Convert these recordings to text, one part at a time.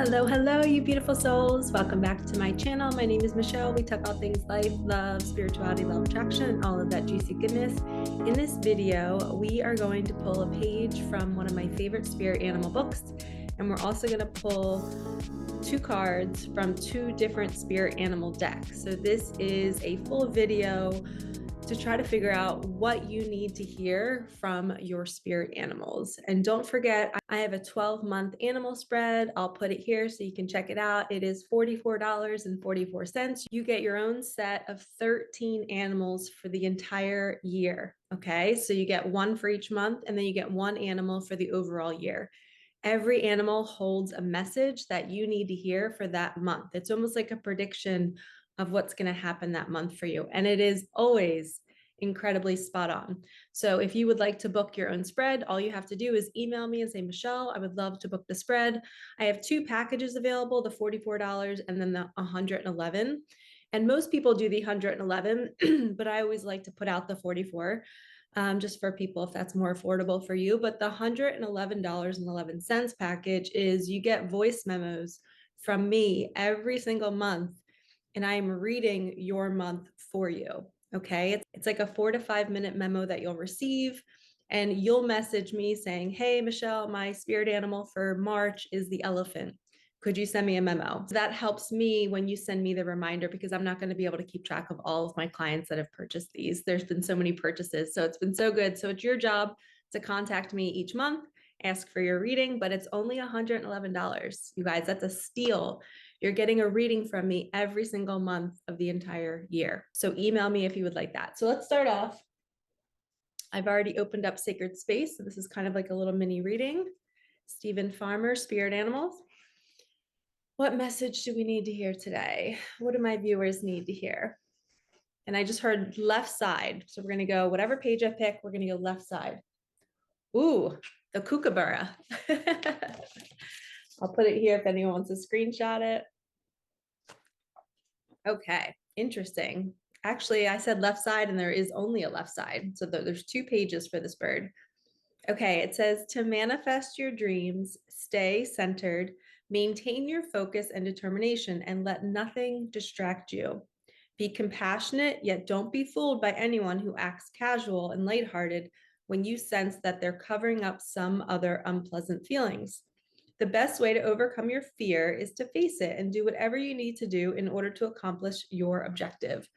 Hello, hello, you beautiful souls. Welcome back to my channel. My name is Michelle. We talk all things life, love, spirituality, law of attraction, and all of that juicy goodness. In this video, we are going to pull a page from one of my favorite spirit animal books, and we're also going to pull two cards from two different spirit animal decks. So this is a full video to try to figure out what you need to hear from your spirit animals. And don't forget, I have a 12-month animal spread. I'll put it here so you can check it out. It is $44.44. You get your own set of 13 animals for the entire year. Okay, so you get one for each month, and then you get one animal for the overall year. Every animal holds a message that you need to hear for that month. It's almost like a prediction of what's going to happen that month for you. And it is always incredibly spot on. So if you would like to book your own spread, all you have to do is email me and say, Michelle, I would love to book the spread. I have two packages available, the $44 and then the $111. And most people do the $111, but I always like to put out the $44. Just for people if that's more affordable for you. But the $111.11 package is you get voice memos from me every single month, and I am reading your month for you. Okay. It's like a 4 to 5 minute memo that you'll receive, and you'll message me saying, hey, Michelle, my spirit animal for March is the elephant. Could you send me a memo? That helps me when you send me the reminder, because I'm not going to be able to keep track of all of my clients that have purchased these. There's been so many purchases, so it's been so good. So it's your job to contact me each month, ask for your reading, but it's only $111. You guys, that's a steal. You're getting a reading from me every single month of the entire year. So email me if you would like that. So let's start off. I've already opened up Sacred Space. So this is kind of like a little mini reading. Stephen Farmer, Spirit Animals. What message do we need to hear today? What do my viewers need to hear? And I just heard left side. So we're going to go whatever page I pick, we're going to go left side. Ooh, the kookaburra. I'll put it here if anyone wants to screenshot it. Okay, interesting. Actually, I said left side and there is only a left side. So there's two pages for this bird. Okay, it says to manifest your dreams, stay centered, maintain your focus and determination, and let nothing distract you. Be compassionate, yet don't be fooled by anyone who acts casual and lighthearted when you sense that they're covering up some other unpleasant feelings. The best way to overcome your fear is to face it and do whatever you need to do in order to accomplish your objective.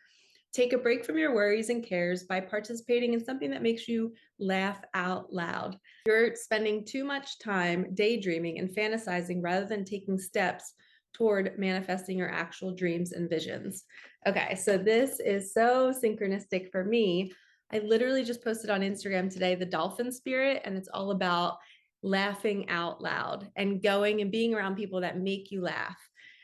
Take a break from your worries and cares by participating in something that makes you laugh out loud. You're spending too much time daydreaming and fantasizing rather than taking steps toward manifesting your actual dreams and visions. Okay, so this is so synchronistic for me. I literally just posted on Instagram today the dolphin spirit, and it's all about laughing out loud and going and being around people that make you laugh.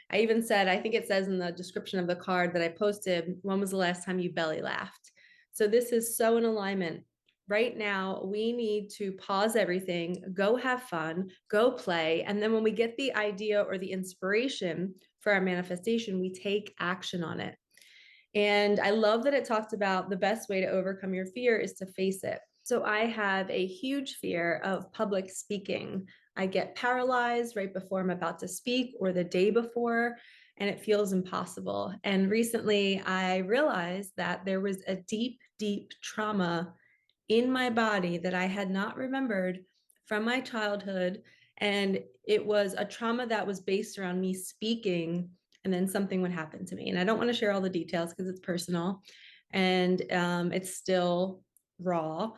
I even said, I think it says in the description of the card that I posted, when was the last time you belly laughed? So this is so in alignment. Right now, we need to pause everything, go have fun, go play. And then when we get the idea or the inspiration for our manifestation, we take action on it. And I love that it talked about the best way to overcome your fear is to face it. So I have a huge fear of public speaking. I get paralyzed right before I'm about to speak or the day before, and it feels impossible. And recently I realized that there was a deep, deep trauma in my body that I had not remembered from my childhood. And it was a trauma that was based around me speaking, and then something would happen to me. And I don't want to share all the details because it's personal and it's still raw.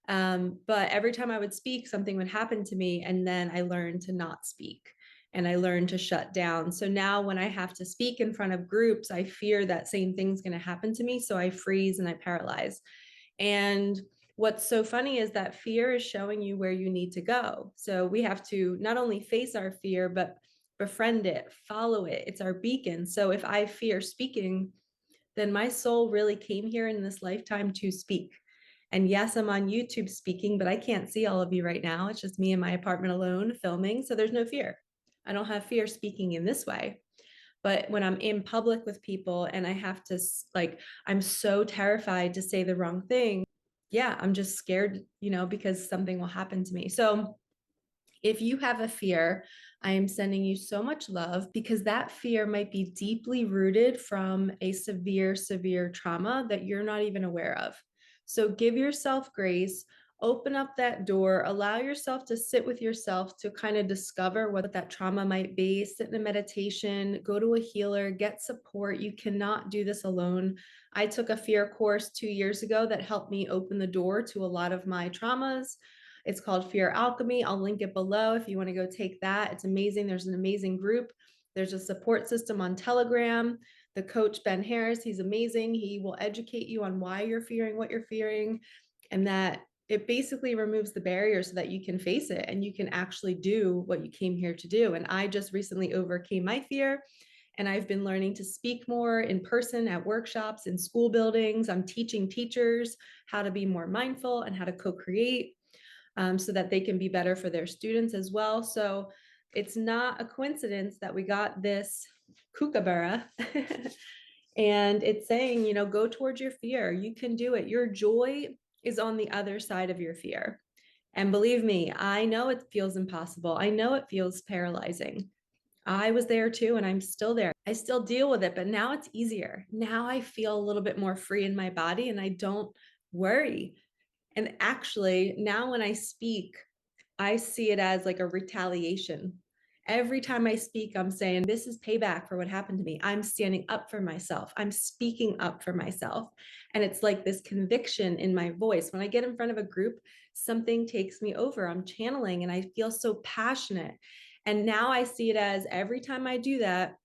But every time I would speak, something would happen to me. And then I learned to not speak and I learned to shut down. So now when I have to speak in front of groups, I fear that same thing's going to happen to me. So I freeze and I paralyze. And what's so funny is that fear is showing you where you need to go. So we have to not only face our fear, but befriend it, follow it. It's our beacon. So if I fear speaking, then my soul really came here in this lifetime to speak. And yes, I'm on YouTube speaking, but I can't see all of you right now. It's just me in my apartment alone filming. So there's no fear. I don't have fear speaking in this way. But when I'm in public with people and I have to, like, I'm so terrified to say the wrong thing. Yeah, I'm just scared, because something will happen to me. So if you have a fear I am sending you so much love because that fear might be deeply rooted from a severe, severe trauma that you're not even aware of. So give yourself grace, open up that door, allow yourself to sit with yourself to kind of discover what that trauma might be. Sit in a meditation, go to a healer, get support. You cannot do this alone. I took a fear course 2 years ago that helped me open the door to a lot of my traumas. It's called Fear Alchemy. I'll link it below if you want to go take that. It's amazing. There's an amazing group. There's a support system on Telegram. The coach, Ben Harris, he's amazing. He will educate you on why you're fearing what you're fearing, and that it basically removes the barrier so that you can face it and you can actually do what you came here to do. And I just recently overcame my fear, and I've been learning to speak more in person at workshops, in school buildings. I'm teaching teachers how to be more mindful and how to co-create, so that they can be better for their students as well. So it's not a coincidence that we got this kookaburra and it's saying, go towards your fear. You can do it. Your joy is on the other side of your fear. And believe me, I know it feels impossible. I know it feels paralyzing. I was there too, and I'm still there. I still deal with it, but now it's easier. Now I feel a little bit more free in my body and I don't worry. And actually, now when I speak, I see it as like a retaliation. Every time I speak, I'm saying, this is payback for what happened to me. I'm standing up for myself. I'm speaking up for myself. And it's like this conviction in my voice. When I get in front of a group, something takes me over. I'm channeling and I feel so passionate. And now I see it as every time I do that,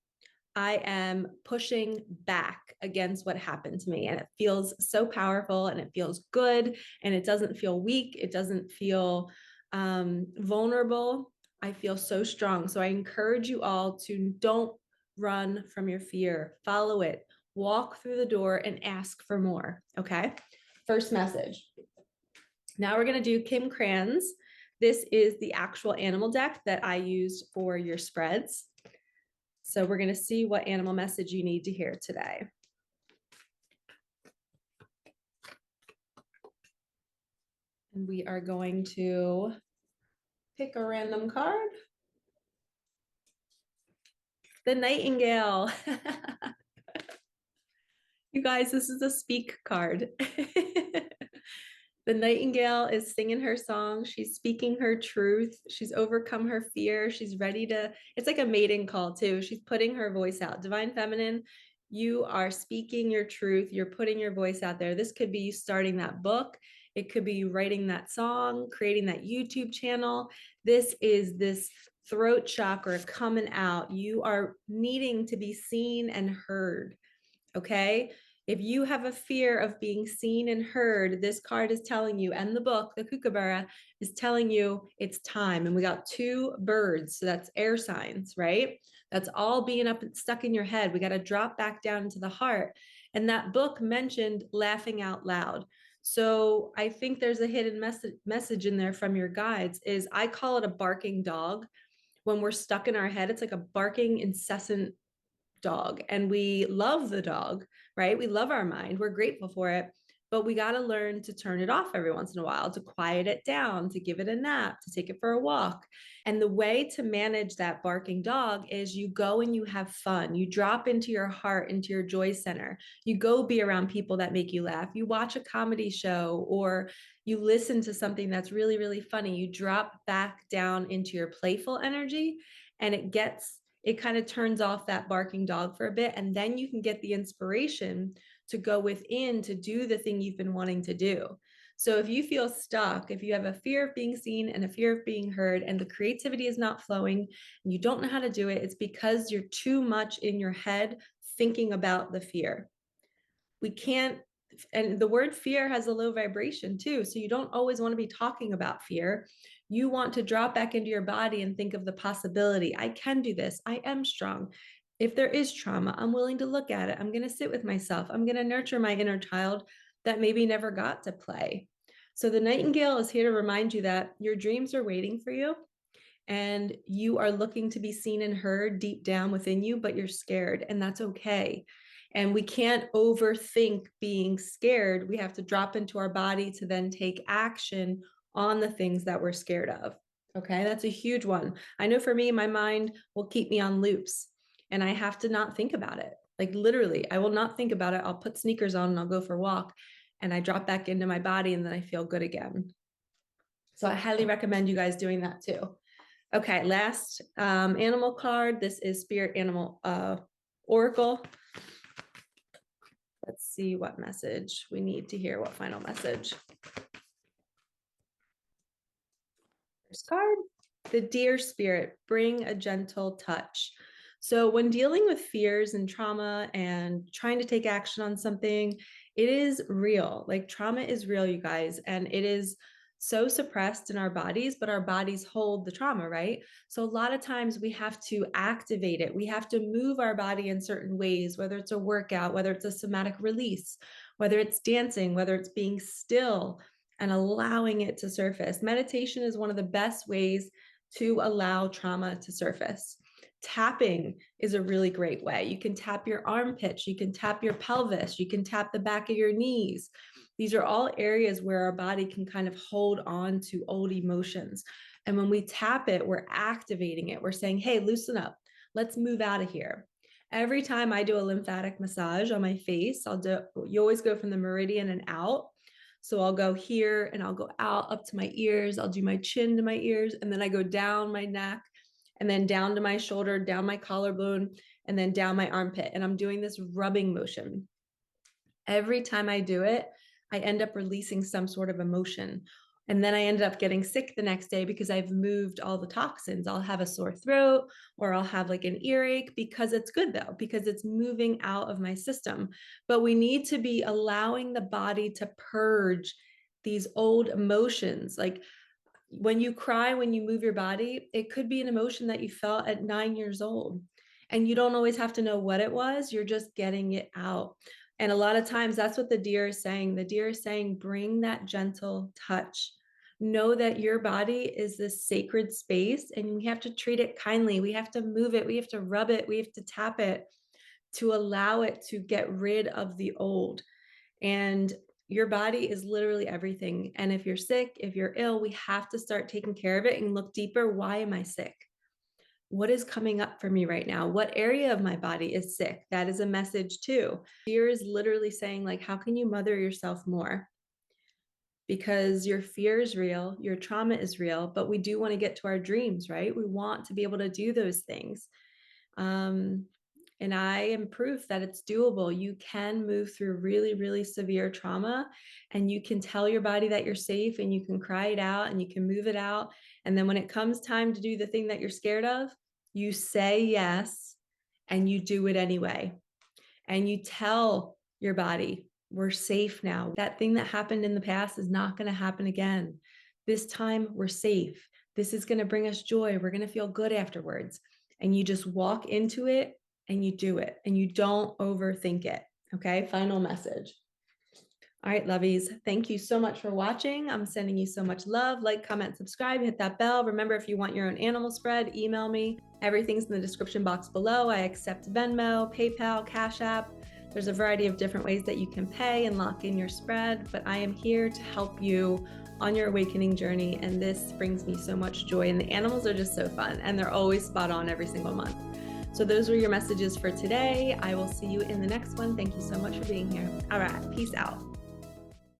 I am pushing back against what happened to me. And it feels so powerful and it feels good. And it doesn't feel weak. It doesn't feel vulnerable. I feel so strong. So I encourage you all to don't run from your fear, follow it, walk through the door and ask for more. Okay. First message. Now we're going to do Kim Cran's. This is the actual animal deck that I used for your spreads. So we're going to see what animal message you need to hear today. And we are going to pick a random card. The Nightingale. You guys, this is a speak card. The Nightingale is singing her song. She's speaking her truth. She's overcome her fear. She's ready to, it's like a mating call too. She's putting her voice out. Divine Feminine, you are speaking your truth. You're putting your voice out there. This could be you starting that book. It could be you writing that song, creating that YouTube channel. This is this throat chakra coming out. You are needing to be seen and heard. Okay. If you have a fear of being seen and heard, this card is telling you, and the book, the Kookaburra, is telling you it's time. And we got two birds. So that's air signs, right? That's all being up and stuck in your head. We got to drop back down into the heart. And that book mentioned laughing out loud. So I think there's a hidden message in there from your guides. Is I call it a barking dog. When we're stuck in our head, it's like a barking incessant dog, and we love the dog, right? We love our mind. We're grateful for it, but we got to learn to turn it off every once in a while, to quiet it down, to give it a nap, to take it for a walk. And the way to manage that barking dog is you go and you have fun. You drop into your heart, into your joy center. You go be around people that make you laugh. You watch a comedy show or you listen to something that's really, really funny. You drop back down into your playful energy, and it kind of turns off that barking dog for a bit, and then you can get the inspiration to go within to do the thing you've been wanting to do. So if you feel stuck, if you have a fear of being seen and a fear of being heard, and the creativity is not flowing and you don't know how to do it, it's because you're too much in your head thinking about the fear. We can't, and the word fear has a low vibration too. So you don't always want to be talking about fear. You want to drop back into your body and think of the possibility. I can do this. I am strong. If there is trauma, I'm willing to look at it. I'm going to sit with myself. I'm going to nurture my inner child that maybe never got to play. So the Nightingale is here to remind you that your dreams are waiting for you, and you are looking to be seen and heard deep down within you, but you're scared, and that's okay. And we can't overthink being scared. We have to drop into our body to then take action on the things that we're scared of. Okay, that's a huge one. I know for me, my mind will keep me on loops and I have to not think about it. Like literally, I will not think about it. I'll put sneakers on and I'll go for a walk and I drop back into my body and then I feel good again. So I highly recommend you guys doing that too. Okay, last animal card. This is Spirit Animal Oracle. Let's see what message we need to hear. What final message? First card, the deer spirit, bring a gentle touch. So when dealing with fears and trauma and trying to take action on something, it is real. Like trauma is real, you guys, and it is so suppressed in our bodies, but our bodies hold the trauma, right? So a lot of times we have to activate it. We have to move our body in certain ways, whether it's a workout, whether it's a somatic release, whether it's dancing, whether it's being still and allowing it to surface. Meditation is one of the best ways to allow trauma to surface. Tapping is a really great way. You can tap your armpits, you can tap your pelvis, you can tap the back of your knees. These are all areas where our body can kind of hold on to old emotions. And when we tap it, we're activating it. We're saying, hey, loosen up. Let's move out of here. Every time I do a lymphatic massage on my face, you always go from the meridian and out. So I'll go here and I'll go out up to my ears. I'll do my chin to my ears. And then I go down my neck and then down to my shoulder, down my collarbone, and then down my armpit. And I'm doing this rubbing motion. Every time I do it, I end up releasing some sort of emotion. And then I ended up getting sick the next day because I've moved all the toxins. I'll have a sore throat or I'll have like an earache because it's good though, because it's moving out of my system. But we need to be allowing the body to purge these old emotions. Like when you cry, when you move your body, it could be an emotion that you felt at 9 years old. And you don't always have to know what it was, you're just getting it out. And a lot of times that's what the deer is saying. The deer is saying, bring that gentle touch. Know that your body is this sacred space and we have to treat it kindly. We have to move it. We have to rub it. We have to tap it to allow it to get rid of the old. And your body is literally everything. And if you're sick, if you're ill, we have to start taking care of it and look deeper. Why am I sick? What is coming up for me right now? What area of my body is sick? That is a message too. Fear is literally saying, like, how can you mother yourself more? Because your fear is real, your trauma is real, but we do want to get to our dreams, right? We want to be able to do those things. And I am proof that it's doable. You can move through really, really severe trauma and you can tell your body that you're safe and you can cry it out and you can move it out. And then when it comes time to do the thing that you're scared of, you say yes and you do it anyway. And you tell your body, we're safe now. That thing that happened in the past is not going to happen again. This time we're safe. This is going to bring us joy. We're going to feel good afterwards. And you just walk into it and you do it and you don't overthink it. Okay. Final message. All right, lovies. Thank you so much for watching. I'm sending you so much love. Like, comment, subscribe, hit that bell. Remember, if you want your own animal spread, email me. Everything's in the description box below. I accept Venmo, PayPal, Cash App. There's a variety of different ways that you can pay and lock in your spread, but I am here to help you on your awakening journey. And this brings me so much joy. And the animals are just so fun and they're always spot on every single month. So those were your messages for today. I will see you in the next one. Thank you so much for being here. All right, peace out.